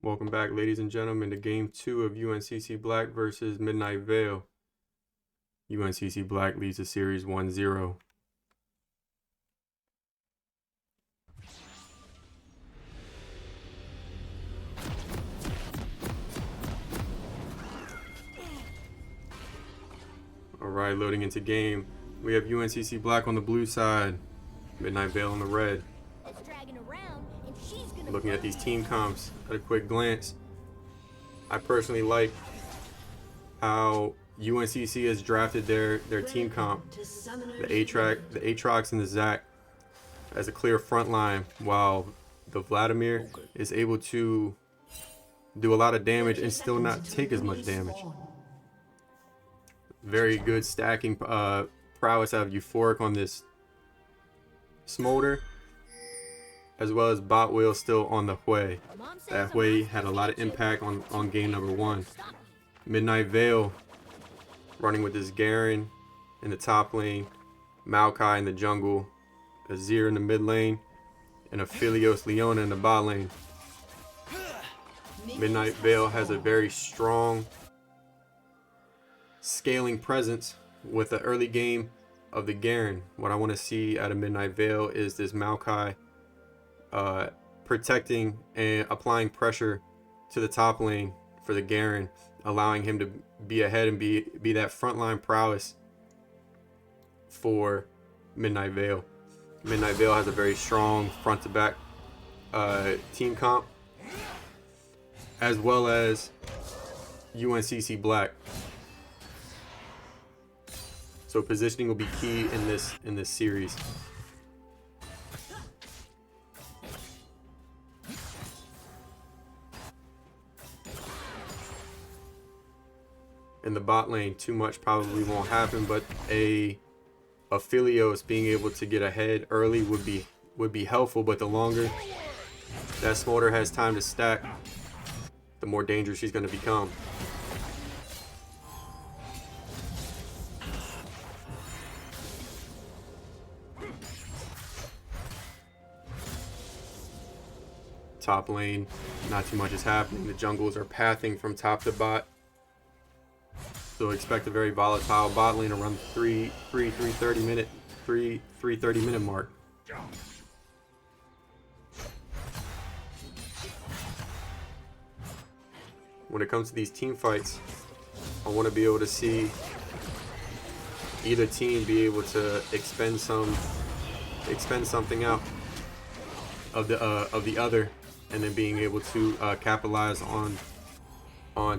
Welcome back, ladies and gentlemen, to Game 2 of UNCC Black versus Midnight Veil. UNCC Black leads the series 1-0. Alright, loading into game. We have UNCC Black on the blue side, Midnight Veil on the red. Looking at these team comps at a quick glance, I personally like how UNCC has drafted their team comp, the Aatrox and the Zac, as a clear front line, while the Vladimir is able to do a lot of damage and still not take as much damage. Very good stacking prowess out of Euphoric on this Smolder, as well as Bot Wheel still on the Hui. That Hui had a lot of impact on game number 1. Midnight Veil running with this Garen in the top lane, Maokai in the jungle, Azir in the mid lane, and a Philios Leona in the bot lane. Midnight Veil has a very strong scaling presence with the early game of the Garen. What I want to see out of Midnight Veil is this Maokai protecting and applying pressure to the top lane for the Garen, allowing him to be ahead and be that frontline prowess for Midnight Veil. Midnight Veil has a very strong front to back team comp, as well as UNCC Black. So positioning will be key in this series. In the bot lane, too much probably won't happen, but a Philios being able to get ahead early would be helpful. But the longer that Smolder has time to stack, the more dangerous she's going to become. Top lane, not too much is happening. The jungles are pathing from top to bot. So expect a very volatile bot lane around the 3:30 minute mark. When it comes to these team fights, I want to be able to see either team be able to expend something out of the other, and then being able to capitalize on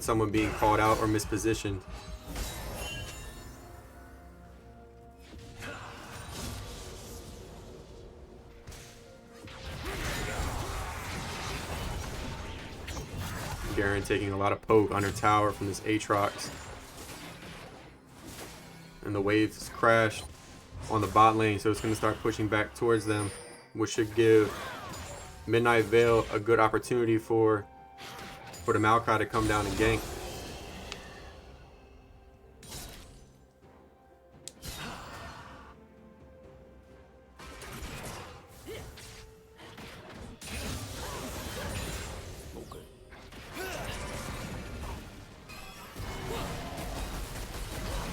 someone being called out or mispositioned. Garen taking a lot of poke under tower from this Aatrox. And the waves crashed on the bot lane, so it's going to start pushing back towards them, which should give Midnight Veil a good opportunity for the Maokai to come down and gank.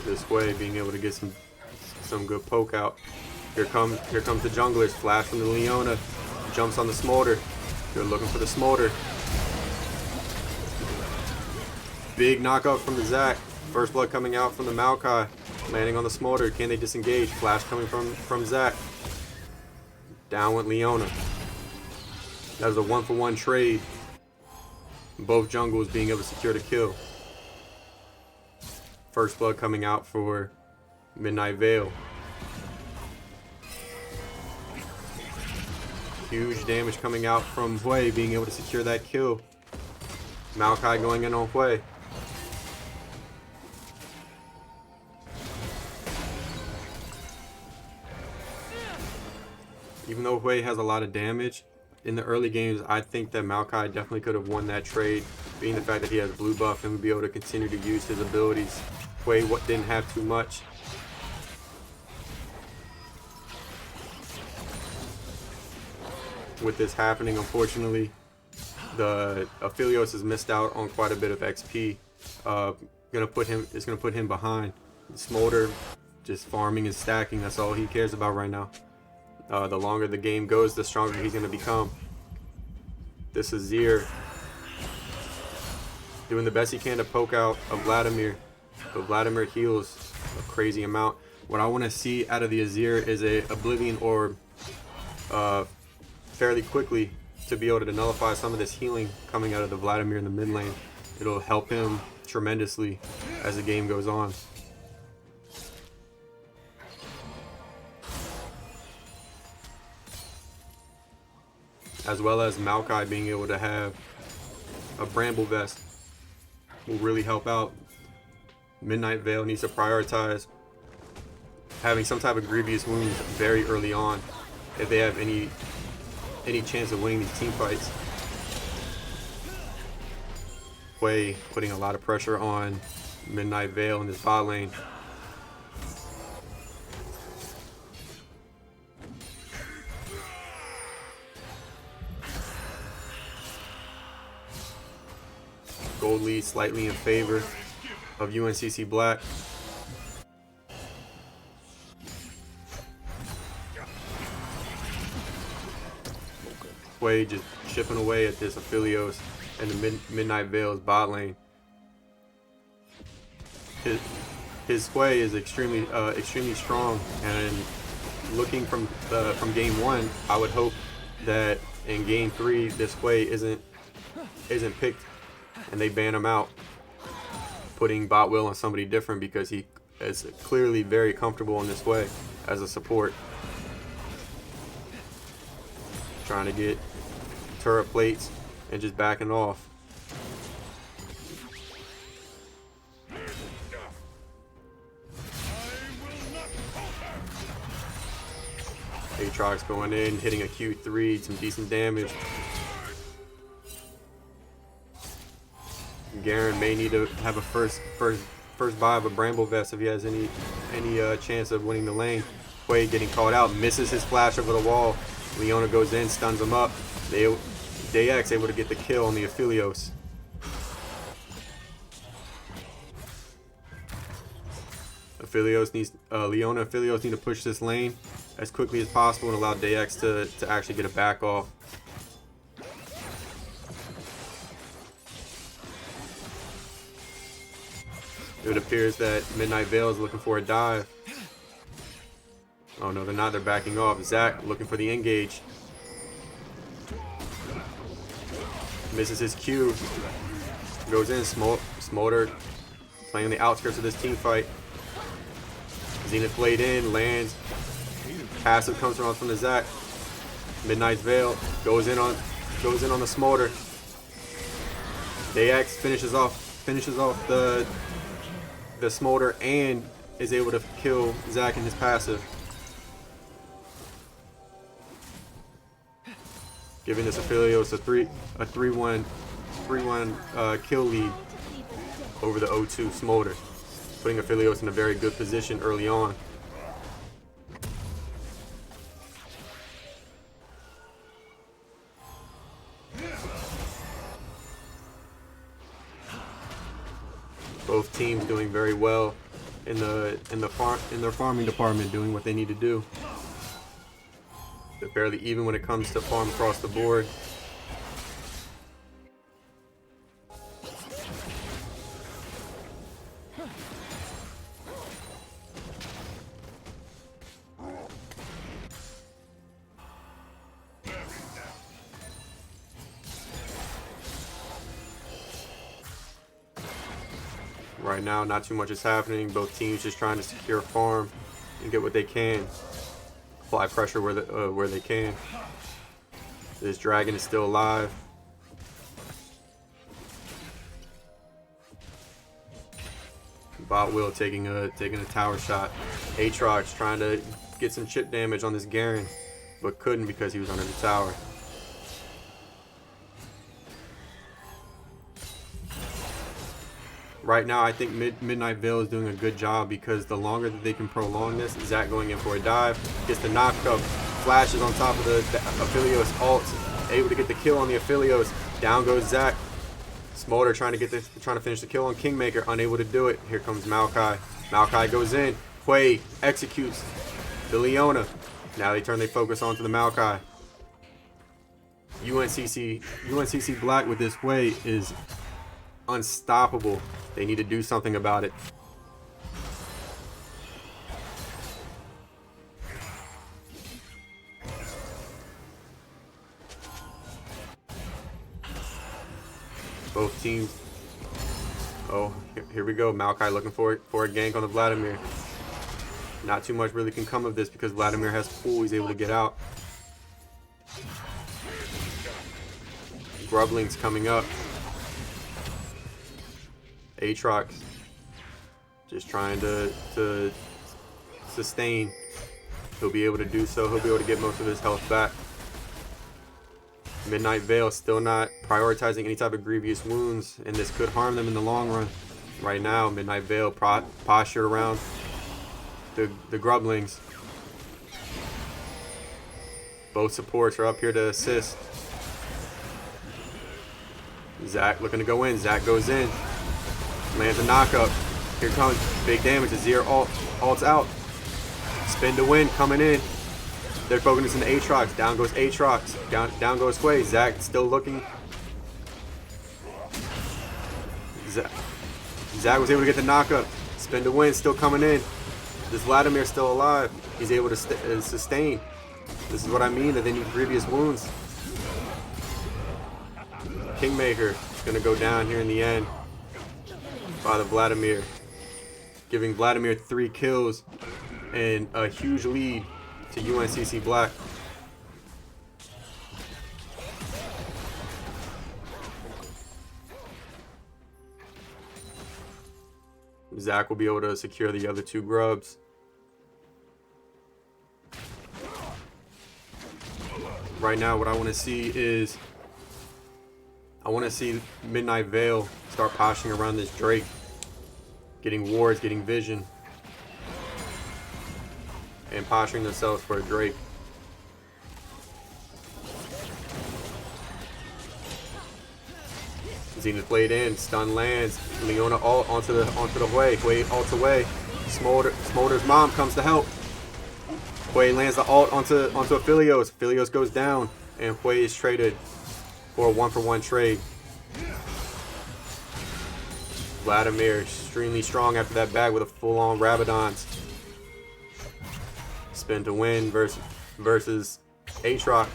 This way, being able to get some good poke out. Here comes the junglers. Flash from the Leona. Jumps on the Smolder. They're looking for the Smolder. Big knockout from the Zac. First blood coming out from the Maokai. Landing on the Smolder. Can they disengage? Flash coming from Zac. Down with Leona. That was a 1-for-1 trade. Both jungles being able to secure the kill. First blood coming out for Midnight Veil. Huge damage coming out from Hui, being able to secure that kill. Maokai going in on Hui. Even though Hui has a lot of damage, in the early games, I think that Maokai definitely could have won that trade, being the fact that he has blue buff and would be able to continue to use his abilities. Hui didn't have too much. With this happening, unfortunately, The Aphelios has missed out on quite a bit of XP. It's gonna put him behind. Smolder just farming and stacking. That's all he cares about right now. The longer the game goes, the stronger he's gonna become. This is Azir doing the best he can to poke out a Vladimir, but Vladimir heals a crazy amount. What I want to see out of the Azir is a Oblivion Orb fairly quickly to be able to nullify some of this healing coming out of the Vladimir in the mid lane. It'll help him tremendously as the game goes on. As well as Maokai being able to have a Bramble Vest will really help out. Midnight Veil needs to prioritize having some type of grievous wounds very early on if they have any chance of winning these team fights. Hwei putting a lot of pressure on Midnight Veil in this bot lane. Gold lead slightly in favor of UNCC Black. Hwei just chipping away at this Aphelios and the Midnight Veil's bot lane. His Hwei is extremely strong, and looking from game 1, I would hope that in game 3 this Hwei isn't picked and they ban him out, putting bot will on somebody different, because he is clearly very comfortable in this way as a support. Trying to get turret plates and just backing off. Aatrox going in, hitting a Q3, some decent damage. Garen may need to have a first buy of a Bramble Vest if he has any chance of winning the lane. Hwei getting caught out, misses his flash over the wall. Leona goes in, stuns him up. Dax able to get the kill on the Aphelios. Leona Aphelios need to push this lane as quickly as possible and allow Dax to actually get a back off. It appears that Midnight Veil is looking for a dive. Oh no, they're not. They're backing off. Zac looking for the engage. Misses his Q. Goes in. Smolder playing the outskirts of this team fight. Zenith Blade in, lands. Passive comes around from the Zac. Midnight Veil goes in on the Smolder. Dax finishes off the Smolder and is able to kill Zac in his passive, giving this Aphelios a 3-1 kill lead over the O2 Smolder, putting Aphelios in a very good position early on. Both teams doing very well in their farming department, doing what they need to do. They're fairly even when it comes to farm across the board. Right now, not too much is happening. Both teams just trying to secure farm and get what they can. Apply pressure where they can. This dragon is still alive. Bot will taking a tower shot. Aatrox trying to get some chip damage on this Garen, but couldn't because he was under the tower. Right now, I think Midnight Veil is doing a good job, because the longer that they can prolong this, Zac going in for a dive, gets the knockup, flashes on top of the Aphelios ult, able to get the kill on the Aphelios. Down goes Zach. Smolder trying to finish the kill on Kingmaker, unable to do it. Here comes Maokai. Maokai goes in. Hui executes the Leona. Now they turn their focus onto the Maokai. UNCC Black with this Hui is unstoppable. They need to do something about it. Both teams. Oh, here we go. Maokai looking for a gank on the Vladimir. Not too much really can come of this because Vladimir has pull. He's able to get out. Grubling's coming up. Aatrox just trying to sustain. He'll be able to do so. He'll be able to get most of his health back. Midnight Veil still not prioritizing any type of grievous wounds, and this could harm them in the long run. Right now, Midnight Veil postured around the Grublings. Both supports are up here to assist. Zach looking to go in. Zach goes in. Lands a knockup. Here comes big damage. Azir ults out. Spin to win coming in. They're focusing on Aatrox. Down goes Aatrox. Down goes Hui. Zach still looking. Zach was able to get the knockup. Spin to win still coming in. This Vladimir still alive. He's able to sustain. This is what I mean, that they need grievous wounds. Kingmaker is going to go down here in the end by the Vladimir. Giving Vladimir 3 kills and a huge lead to UNCC Black. Zach will be able to secure the other 2 grubs. Right now, what I want to see is Midnight Veil start posturing around this Drake, getting wards, getting vision, and posturing themselves for a Drake. Zenith played in, stun lands, Leona ult onto the Hui. Hui ults away. Smolder's mom comes to help. Hui lands the ult onto Aphelios. Aphelios goes down, and Hui is traded for a 1-for-1 trade. Vladimir extremely strong after that bag with a full-on Rabadons. Spin to win versus Aatrox.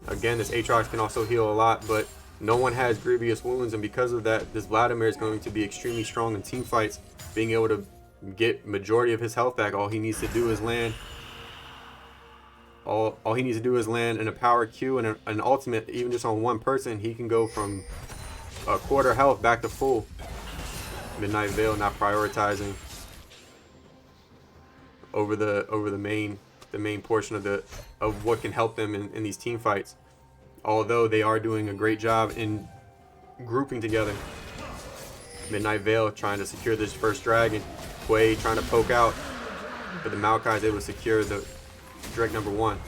Again, this Aatrox can also heal a lot, but no one has grievous wounds, and because of that, this Vladimir is going to be extremely strong in team fights, being able to get majority of his health back. All he needs to do is land. All he needs to do is land in a power Q and an ultimate, even just on one person. He can go from a quarter health back to full. Midnight Veil not prioritizing over the main portion of what can help them in these team fights. Although they are doing a great job in grouping together. Midnight Veil trying to secure this first dragon. Hui trying to poke out, but the Maokai is able to secure the Drake number 1.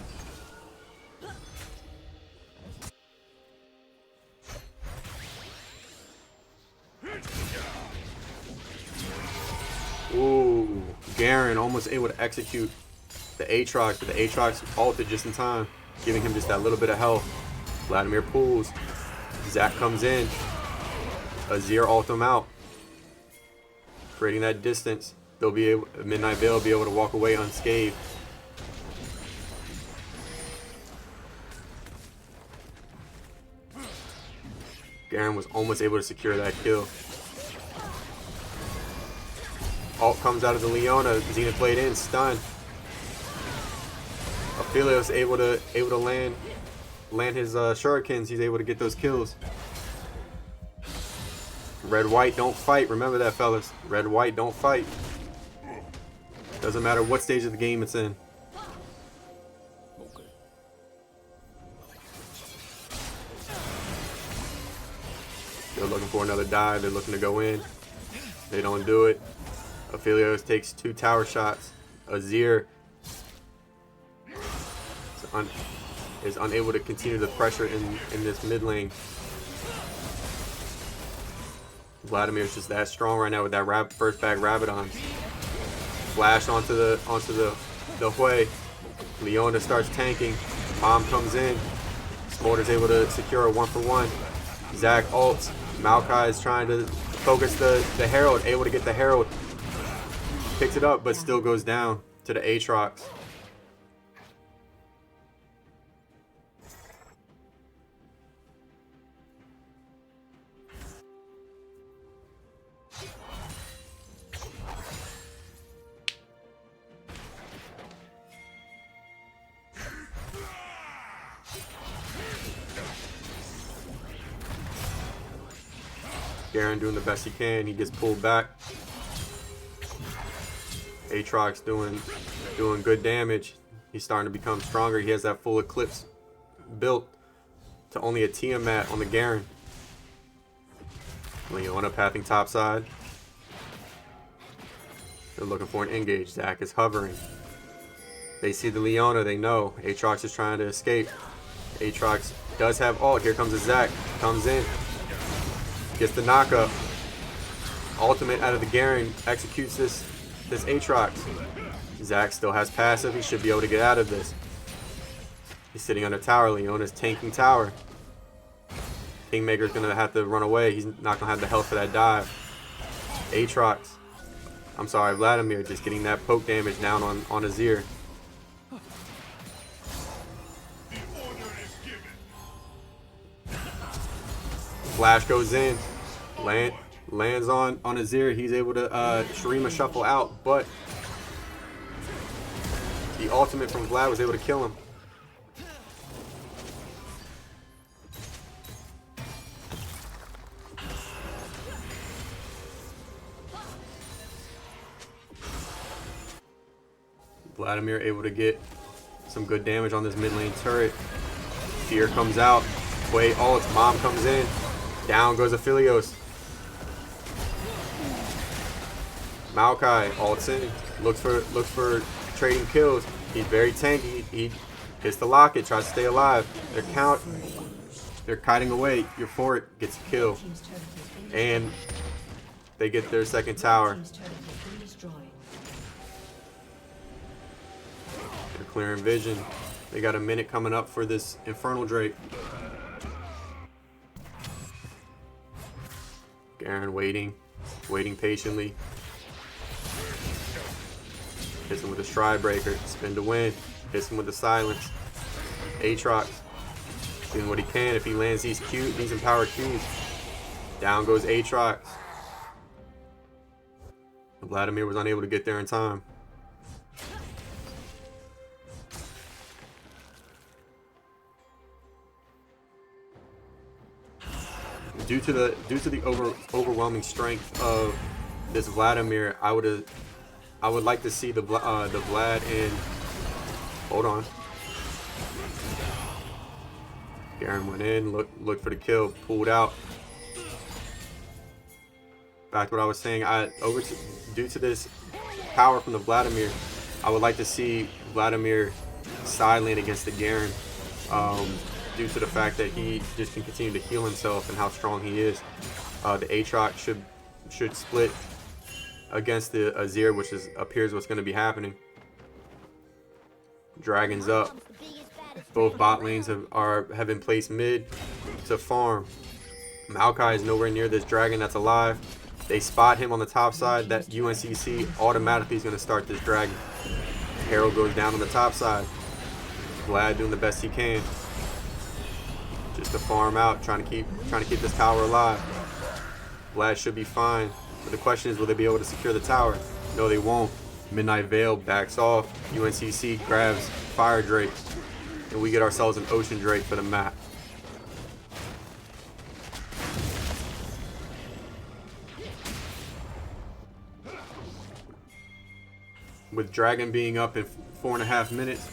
Ooh, Garen almost able to execute the Aatrox, but the Aatrox ulted just in time, giving him just that little bit of health. Vladimir pulls. Zach comes in. Azir ult him out, creating that distance. They'll be able, Midnight Veil will be able to walk away unscathed. Garen was almost able to secure that kill. Ult comes out of the Leona. Zenith played in, stun. Aphelios able to land his shurikens. He's able to get those kills. Red white don't fight. Remember that, fellas. Red white don't fight. Doesn't matter what stage of the game it's in. They're looking for another dive. They're looking to go in. They don't do it. Aphelios takes 2 tower shots. Azir is unable to continue the pressure in this mid lane. Vladimir's just that strong right now with that first bag Rabadons. Flash onto the Hui. Leona starts tanking. Mom comes in. Smolder's able to secure a 1-for-1. Zac ults. Maokai is trying to focus the Herald. Able to get the Herald. Picks it up, but still goes down to the Aatrox. Garen doing the best he can. He gets pulled back. Aatrox doing good damage. He's starting to become stronger. He has that full Eclipse built to only a Tiamat on the Garen. Leona pathing topside. They're looking for an engage. Zac is hovering. They see the Leona. They know Aatrox is trying to escape. Aatrox does have ult. Here comes a Zac. Comes in. Gets the knockup. Ultimate out of the Garen. Executes this Aatrox. Zac still has passive. He should be able to get out of this. He's sitting under tower. Leona's tanking tower. Kingmaker's going to have to run away. He's not going to have the health for that dive. Aatrox. I'm sorry, Vladimir just getting that poke damage down on Azir. Flash goes in. Lands on Azir. He's able to Shurima shuffle out, but the ultimate from Vlad was able to kill him. Vladimir able to get some good damage on this mid lane turret. Fear comes out. Hui ults. Mom comes in. Down goes Aphelios. Maokai ults in. Looks for trading kills. He's very tanky. He hits the locket. Tries to stay alive. They're kiting away. Your fort gets a kill. And they get their second tower. They're clearing vision. They got a minute coming up for this Infernal Drake. Garen waiting patiently. Hits him with a Stride Breaker. Spin to win. Hits him with the Silence. Aatrox doing what he can. If he lands these empowered Qs. Down goes Aatrox. Vladimir was unable to get there in time. Due to the overwhelming strength of this Vladimir, I would like to see the Vlad in. Hold on. Garen went in, looked for the kill, pulled out. Back to what I was saying. Due to this power from the Vladimir, I would like to see Vladimir side lane against the Garen. Due to the fact that he just can continue to heal himself and how strong he is. The Aatrox should split against the Azir, which appears what's going to be happening. Dragon's up. Both bot lanes have been placed mid to farm. Maokai is nowhere near this dragon that's alive. They spot him on the top side. That UNCC automatically is going to start this dragon. Herald goes down on the top side. Vlad doing the best he can. Just to farm out, trying to keep this tower alive. Vlad should be fine, but the question is, will they be able to secure the tower? No, they won't. Midnight Veil backs off. UNCC grabs Fire Drake, and we get ourselves an Ocean Drake for the map. With Dragon being up in 4.5 minutes,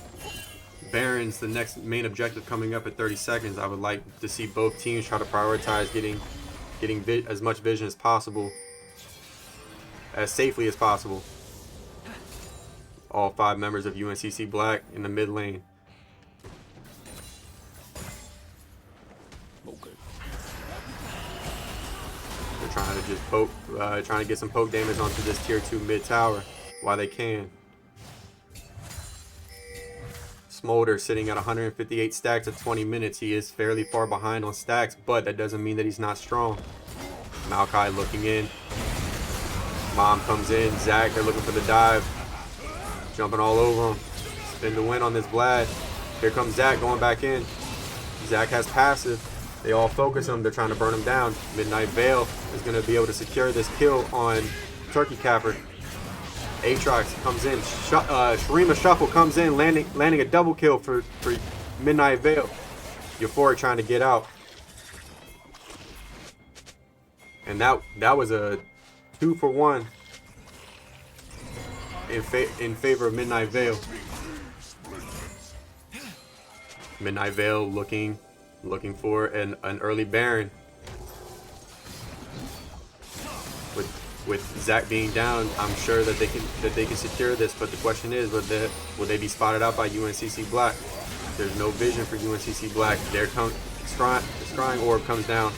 Baron's the next main objective coming up at 30 seconds. I would like to see both teams try to prioritize getting as much vision as possible, as safely as possible. All 5 members of UNCC Black in the mid lane. They're trying to just poke, trying to get some poke damage onto this tier 2 mid tower while they can. Smolder sitting at 158 stacks at 20 minutes. He is fairly far behind on stacks, but that doesn't mean that he's not strong. Maokai looking in. Mom comes in. Zach, they're looking for the dive. Jumping all over him. Spin to win on this Vlad. Here comes Zach going back in. Zach has passive. They all focus him. They're trying to burn him down. Midnight Veil is going to be able to secure this kill on Turkey Capper. Aatrox comes in. Shurima Shuffle comes in, landing a double kill for Midnight Veil. Euphoric trying to get out. And that was a 2-for-1 in favor of Midnight Veil. Midnight Veil looking for an early Baron. With Zach being down, I'm sure that they can secure this. But the question is, will they be spotted out by UNCC Black? There's no vision for UNCC Black. There comes Scrying Orb comes down.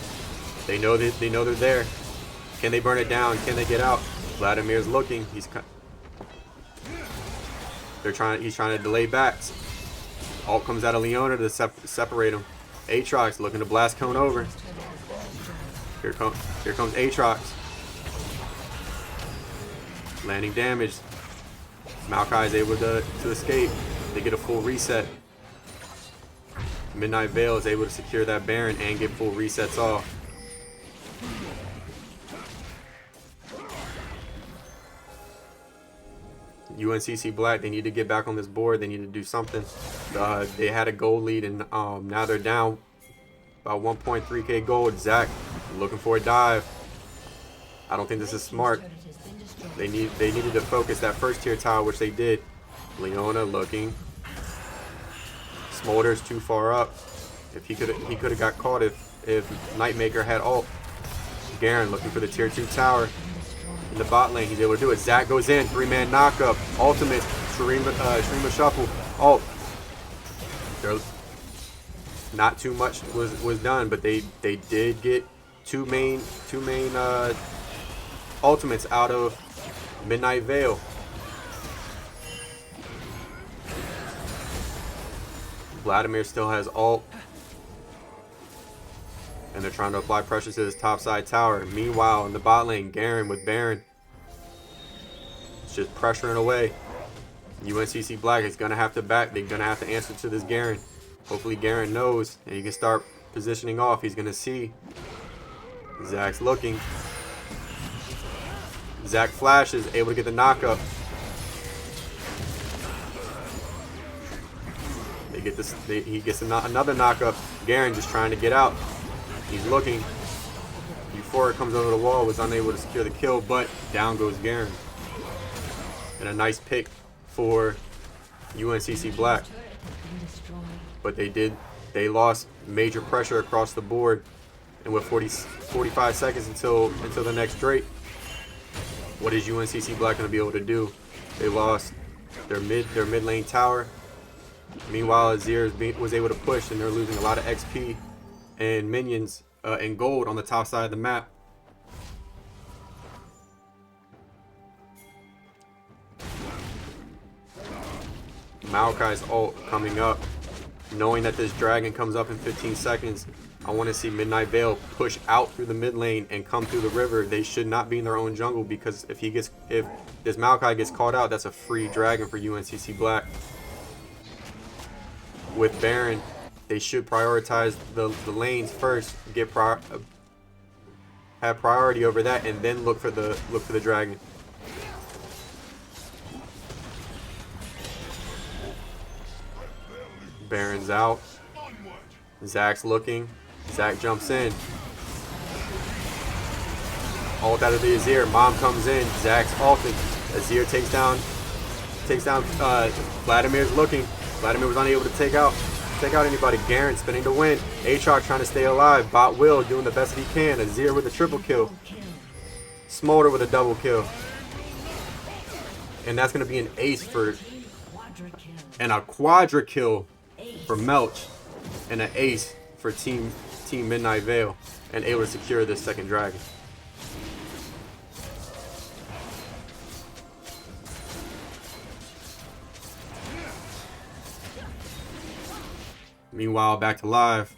They know they're there. Can they burn it down? Can they get out? Vladimir's looking. He's trying to delay backs. Ult comes out of Leona to separate him. Aatrox looking to blast cone over. Here comes Aatrox. Landing damage. Maokai is able to escape. They get a full reset. Midnight Veil is able to secure that Baron and get full resets off. UNCC Black, they need to get back on this board. They need to do something. They had a gold lead, and now they're down about 1.3k gold. Zach looking for a dive. I don't think this is smart. They needed to focus that first tier tower, which they did. Leona looking. Smolder's too far up. If he could have got caught if Nightmaker had ult. Garen looking for the tier 2 tower in the bot lane. He's able to do it. Zach goes in, 3-man knockup. Ultimate Shurima Shuffle. Ult. Not too much was done, but they did get two main ultimates out of Midnight Veil. Vladimir still has ult. And they're trying to apply pressure to this topside tower. Meanwhile, in the bot lane, Garen with Baron. It's just pressuring away. UNCC Black is going to have to back. They're going to have to answer to this Garen. Hopefully Garen knows and he can start positioning off. He's going to see. Zach's looking. Zach flashes, able to get the knockup. They get this. He gets another knockup. Garen just trying to get out. He's looking. Euphoric comes over the wall, was unable to secure the kill, but down goes Garen. And a nice pick for UNCC Black. But they lost major pressure across the board. And with 45 seconds until the next Drake, what is UNCC Black going to be able to do? They lost their mid lane tower. Meanwhile, Azir was able to push, and they're losing a lot of XP and minions and gold on the top side of the map. Maokai's ult coming up. Knowing that this dragon comes up in 15 seconds, I want to see Midnight Veil push out through the mid lane and come through the river. They should not be in their own jungle, because if this Maokai gets caught out, that's a free dragon for UNCC Black. With Baron, they should prioritize the lanes first, have priority over that, and then look for the dragon. Baron's out. Zach's looking. Zach jumps in. Ult out of the Azir. Mom comes in. Zach's ulted. Azir takes down. Vladimir's looking. Vladimir was unable to take out anybody. Garen spinning to win. Aatrox trying to stay alive. Bot Will doing the best that he can. Azir with a triple kill. Smolder with a double kill. And that's going to be an ace and a quadra kill for Melch. And an ace for Team Midnight Veil and able to secure this second dragon. Meanwhile, back to live.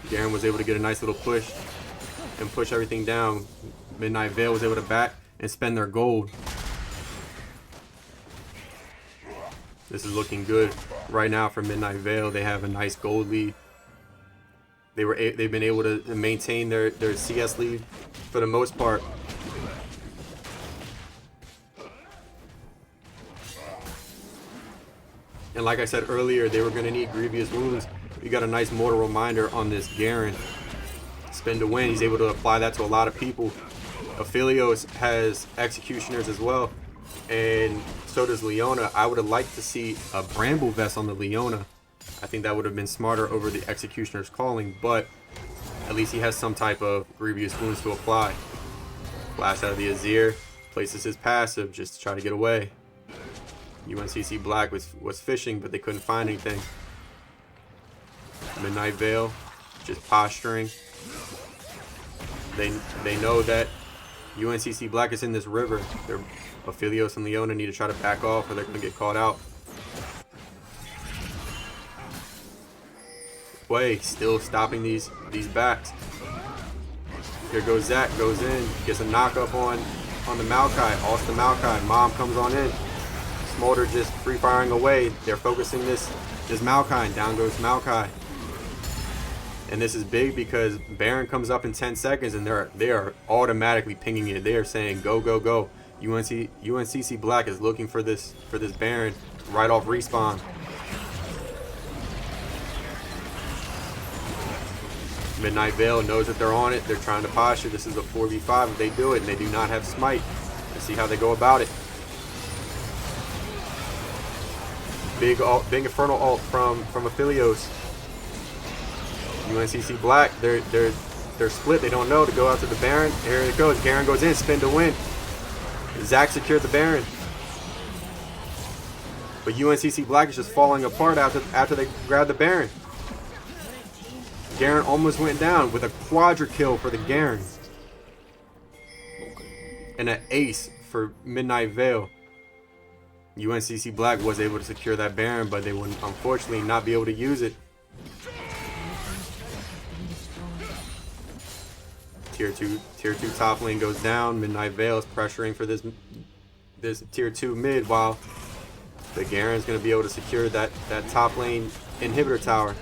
Garen was able to get a nice little push and push everything down. Midnight Veil was able to back and spend their gold. This is looking good right now for Midnight Veil. They have a nice gold lead. They've been able to maintain their CS lead for the most part. And like I said earlier, they were going to need grievous wounds. We got a nice mortal reminder on this Garen. Spin to win. He's able to apply that to a lot of people. Aphelios has executioners as well, and so does Leona. I would have liked to see a Bramble Vest on the Leona. I think that would have been smarter over the executioner's calling, but at least he has some type of grievous wounds to apply. Flash out of the Azir, places his passive just to try to get away. UNCC Black was fishing, but they couldn't find anything. Midnight Veil just posturing. They know that UNCC Black is in this river. Their Aphelios and Leona need to try to back off or they're going to get caught out. Way still stopping these backs. Here goes Zach, goes in, gets a knock up on the Maokai. Austin Maokai, Mom comes on in. Smolder just free firing away. They're focusing this Maokai, and down goes Maokai. And this is big because Baron comes up in 10 seconds and they are automatically pinging it. They are saying go go go. UNCC Black is looking for this Baron right off respawn. Midnight Veil knows that they're on it. They're trying to posture. This is a 4v5 if they do it, and they do not have smite. Let's see how they go about it. Big Infernal ult from Aphelios. UNCC Black, they're split. They don't know to go out to the Baron. Here it goes. Garen goes in, spin to win. Zac secured the Baron. But UNCC Black is just falling apart after they grab the Baron. Garen almost went down with a quadra kill for the Garen. And an ace for Midnight Veil. UNCC Black was able to secure that Baron, but they would unfortunately not be able to use it. Tier 2 top lane goes down. Midnight Veil is pressuring for this tier 2 mid, while the Garen's going to be able to secure that top lane inhibitor tower.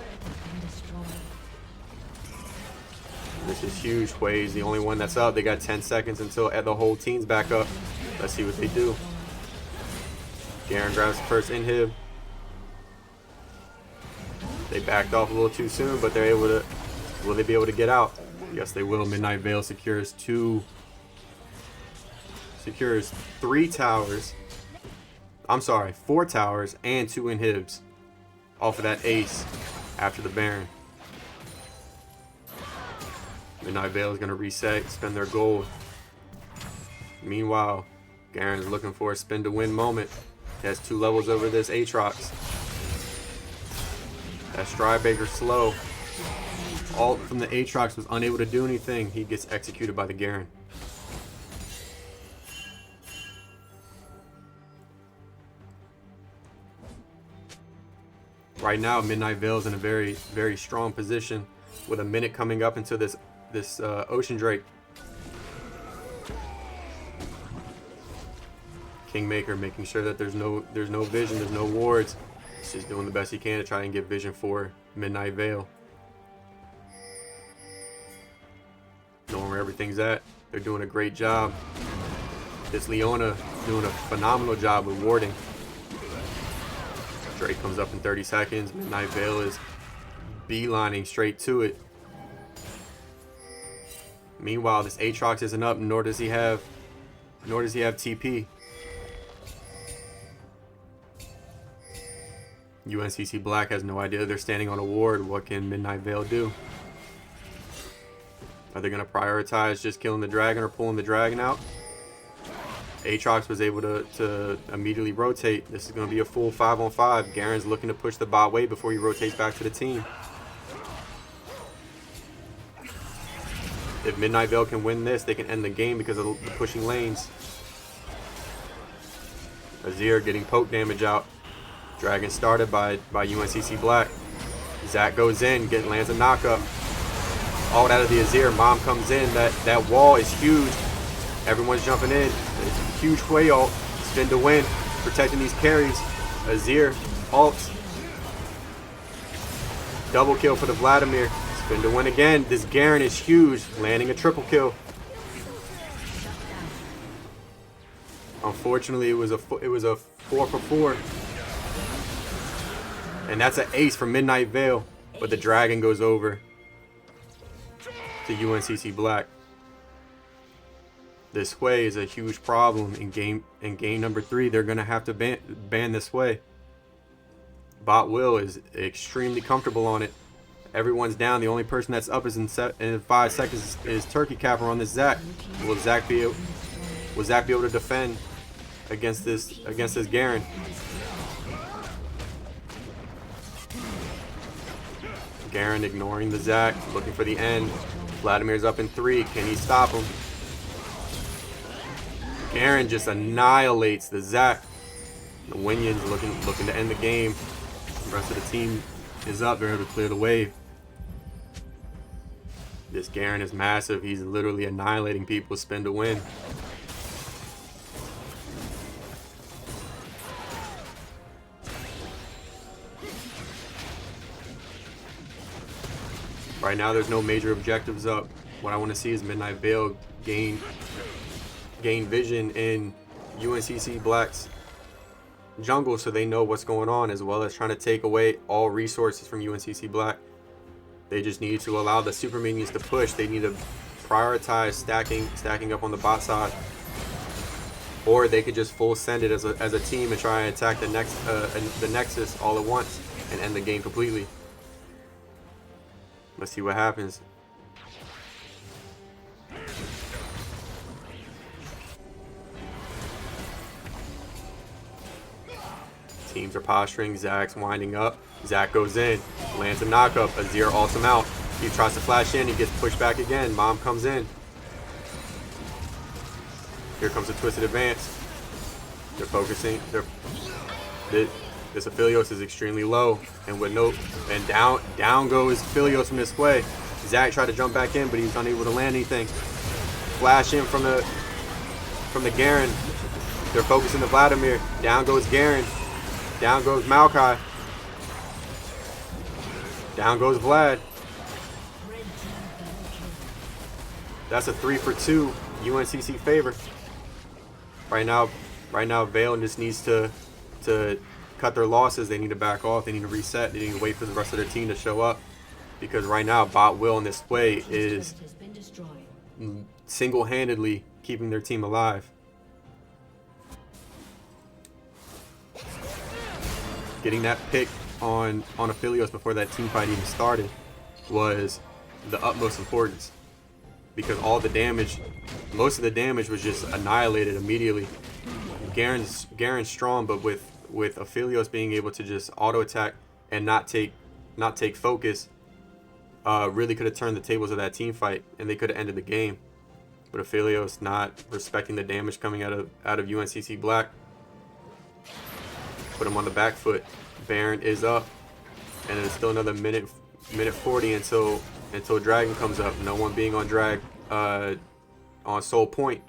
This is huge. Hui's the only one that's up. They got 10 seconds until the whole team's back up. Let's see what they do. Garen grabs the first inhib. They backed off a little too soon, but they're able to. Will they be able to get out? Yes, they will. Midnight Veil secures 3 towers. I'm sorry, 4 towers and 2 inhibs off of that ace after the Baron. Midnight Veil is going to reset, spend their gold. Meanwhile, Garen is looking for a spin to win moment. He has 2 levels over this Aatrox. That Strybaker slow. Ult from the Aatrox was unable to do anything. He gets executed by the Garen. Right now, Midnight Veil is in a very, very strong position with a minute coming up into this Ocean Drake. Kingmaker making sure that there's no vision, there's no wards. He's just doing the best he can to try and get vision for Midnight Veil. Knowing where everything's at, they're doing a great job. This Leona doing a phenomenal job with warding. Drake comes up in 30 seconds. Midnight Veil is beelining straight to it. Meanwhile, this Aatrox isn't up, nor does he have TP. UNCC Black has no idea they're standing on a ward. What can Midnight Veil do? Are they going to prioritize just killing the dragon or pulling the dragon out? Aatrox was able to immediately rotate. This is going to be a full 5-on-5. Garen's looking to push the bot wave before he rotates back to the team. If Midnight Veil can win this, they can end the game because of the pushing lanes. Azir getting poke damage out. Dragon started by UNCC Black. Zach goes in, lands a knockup. All out of the Azir. Mom comes in. That wall is huge. Everyone's jumping in. It's a huge Hwei ult. Spin to win. Protecting these carries. Azir ults. Double kill for the Vladimir. Spin to win again. This Garen is huge. Landing a triple kill. Unfortunately, it was a 4-for-4. And that's an ace for Midnight Veil. But the Dragon goes over to UNCC Black. This Hwei is a huge problem in game number 3. They're gonna have to ban this Hwei. Bot Will is extremely comfortable on it. Everyone's down. The only person that's up is in 5 seconds is Turkey Capper on this Zac. Will Zac be able to defend against this Garen? Garen ignoring the Zac, looking for the end. Vladimir's up in 3. Can he stop him? Garen just annihilates the Zac. The Winions looking to end the game. The rest of the team is up. They're able to clear the wave. This Garen is massive. He's literally annihilating people. Spin to win. Right now, there's no major objectives up. What I want to see is Midnight Veil gain vision in UNCC Black's jungle so they know what's going on, as well as trying to take away all resources from UNCC Black. They just need to allow the super minions to push. They need to prioritize stacking up on the bot side, or they could just full send it as a team and try and attack the Nexus all at once and end the game completely. Let's see what happens. Teams are posturing. Zac's winding up. Zac goes in, lands a knockup. Azir ults him out. He tries to flash in. He gets pushed back again. Mom comes in. Here comes a twisted advance. They're focusing. This Aphelios is extremely low, and down goes Aphelios from this way. Zac tried to jump back in, but he's unable to land anything. Flash in from the Garen. They're focusing the Vladimir. Down goes Garen. Down goes Maokai. Down goes Vlad. That's a 3-for-2 UNCC favor. Right now Veil just needs to cut their losses. They need to back off. They need to reset. They need to wait for the rest of their team to show up. Because right now, Bot Will in this way is single-handedly keeping their team alive. Getting that pick on Aphelios before that team fight even started was the utmost importance. Because all the damage, most of the damage was just annihilated immediately. Garen's strong, but with Aphelios being able to just auto attack and not take focus, really could have turned the tables of that team fight, and they could have ended the game. But Aphelios not respecting the damage coming out of UNCC Black, put him on the back foot. Baron is up, and it's still another minute 40 until Dragon comes up. No one being on drag on Soul Point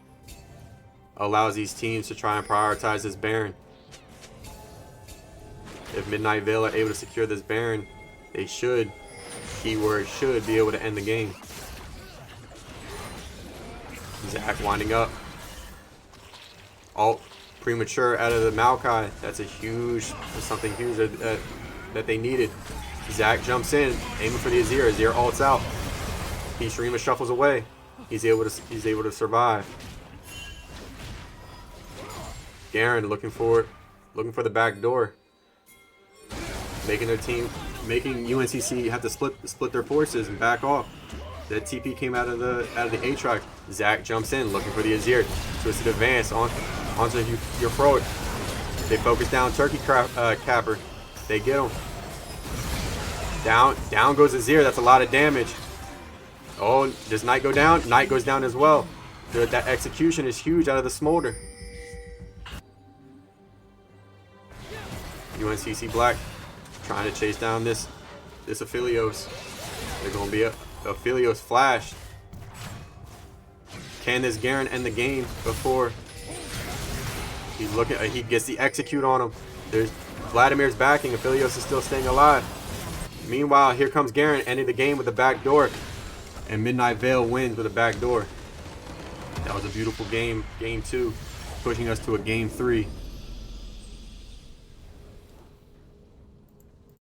allows these teams to try and prioritize this Baron. If Midnight Veil are able to secure this Baron, they should, keyword should, be able to end the game. Zac winding up. Ult premature out of the Maokai. That's something huge that they needed. Zac jumps in, aiming for the Azir. Azir ults out. Shurima shuffles away. He's able to survive. Garen looking for the back door, making UNCC have to split their forces and back off. That TP came out of the Aatrox. Zac jumps in, looking for the Azir. Twisted advance Onto your forward. They focus down Turkey Capper. They get him. Down goes Azir. That's a lot of damage. Oh, does Knight go down? Knight goes down as well. That execution is huge out of the Smolder. UNCC Black trying to chase down this Aphelios. They're going to be a Aphelios flash. Can this Garen end the game before he's looking? He gets the execute on him. There's Vladimir's backing. Aphelios is still staying alive. Meanwhile, here comes Garen ending the game with a back door, and Midnight Veil wins with a back door. That was a beautiful game. Game 2, pushing us to a game 3.